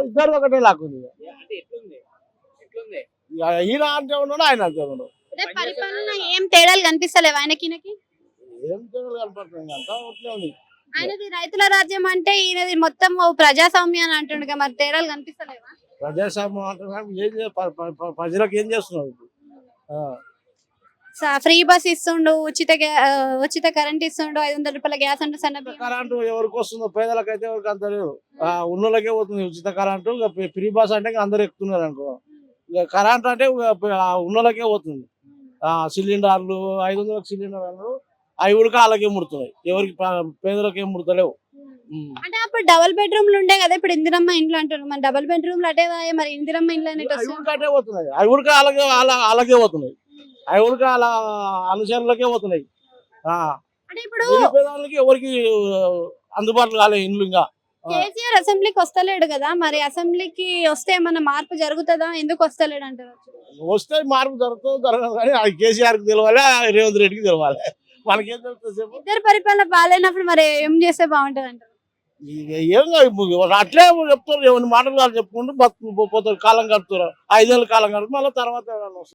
ఇద్దరు ఒకటే లాక్కుంది అంటే ఎట్లుంది ఈయన అంటే ఉన్నాడు ఆయన అంటే ఉన్నాడు. అంటే పరిపాలన ఏం తేడాలు కనిపిస్తలేవు ఆయనకి ఈయనకి. ఏం తెలియదు కనపడుతుంది అంతా ఒకటే ఉంది. ఆయనది రైతుల రాజ్యం అంటే ఈయనది మొత్తం ప్రజాస్వామ్యం అని అంటుండగా మరి తేడాలు కనిపిస్తలేవా? ప్రజాస్వామ్యం అంటున్నాం ఏం ప్రజలకు ఏం చేస్తున్నారు ఇప్పుడు? ఫ్రీ బస్ ఇస్తుండు, ఉచిత కరెంట్ ఇస్తుండు, 500 రూపాయల గ్యాస్ అంటే సన్న బియ్యం. కరెంటు ఎవరికి వస్తుందో పేదలకైతే ఎవరికి అంత లేదు. ఉన్నోళ్ళకే పోతుంది ఉచిత కరెంటు. ఫ్రీ బస్ అంటే అందరు ఎక్కుతున్నారు అనుకో. ఇక కరెంట్ అంటే ఉన్నోళ్ళకే పోతుంది. సిలిండర్లు 500 సిలిండర్లు అవి ఉడక వాళ్ళకే ముడుతున్నాయి. ఎవరికి పేదలకు ఏం ముడతలేవు. అంటే అప్పుడు డబుల్ బెడ్రూమ్లు ఉండే కదా, ఇప్పుడు ఇందిరమ్మ ఇంట్లో అంటారు. మరి డబుల్ బెడ్రూమ్లు అటే మరి ఇందిరమ్మ ఇంట్లో అవి ఉడకటే పోతున్నాయి. అవి ఉడక అలాగే పోతున్నాయి. అవి ఉడక అలా అనుచరులకే పోతున్నాయి. అంటే ఇప్పుడు పేదవాళ్ళకి ఎవరికి అందుబాటులో కాలే ఇండ్లు. ఇంకా కేసీఆర్ అసెంబ్లీకి వస్తలేడు కదా, మరి అసెంబ్లీకి వస్తే ఏమన్నా మార్పు జరుగుతుందా? ఎందుకు వస్తలేడు అంటారు? వస్తే మార్పు జరగదు కానీ అది కేసీఆర్కి తెలవాలి, రేవంత్ రెడ్డికి తెలవాలి. మనకేం జరుగుతుంది? ఇద్దరు పరిపాలన బాగాలేనప్పుడు మరి ఏం చేస్తే బాగుంటది అంటారు? ఏం అట్లే చెప్తారు. ఏమైనా మాటలు వాళ్ళు చెప్పుకుంటూ పోతారు, కాలం గడుపుతారు. 5 ఏళ్ళ కాలం గడుపు మళ్ళీ తర్వాత